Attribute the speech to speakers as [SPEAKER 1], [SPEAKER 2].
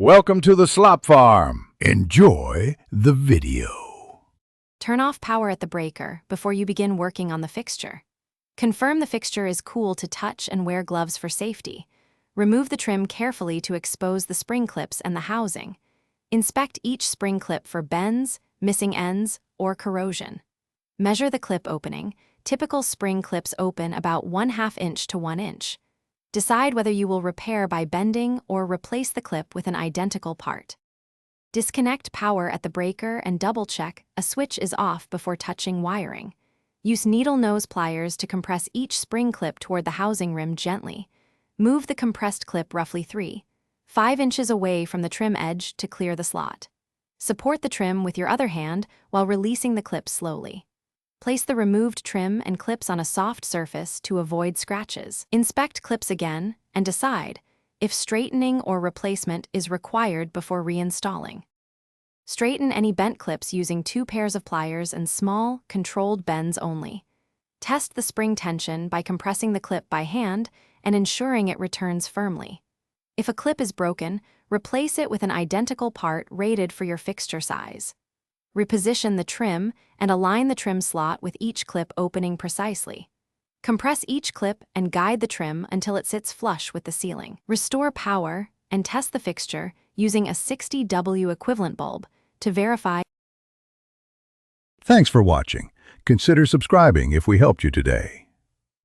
[SPEAKER 1] Welcome to the slop farm. Enjoy the video.
[SPEAKER 2] Turn off power at the breaker before you begin working on the fixture. Confirm the fixture is cool to touch and wear gloves for safety. Remove the trim carefully to expose the spring clips and the housing. Inspect each spring clip for bends, missing ends, or corrosion. Measure the clip opening. Typical spring clips open about 1/2 inch to 1 inch. Decide whether you will repair by bending or replace the clip with an identical part. Disconnect power at the breaker and double-check a switch is off before touching wiring. Use needle nose pliers to compress each spring clip toward the housing rim gently. Move the compressed clip roughly 3-5 inches away from the trim edge to clear the slot. Support the trim with your other hand while releasing the clip slowly. Place the removed trim and clips on a soft surface to avoid scratches. Inspect clips again and decide if straightening or replacement is required before reinstalling. Straighten any bent clips using 2 pairs of pliers and small, controlled bends only. Test the spring tension by compressing the clip by hand and ensuring it returns firmly. If a clip is broken, replace it with an identical part rated for your fixture size. Reposition the trim and align the trim slot with each clip opening precisely. Compress each clip and guide the trim until it sits flush with the ceiling. Restore power and test the fixture using a 60W equivalent bulb to verify.
[SPEAKER 1] Thanks for watching. Consider subscribing if we helped you today.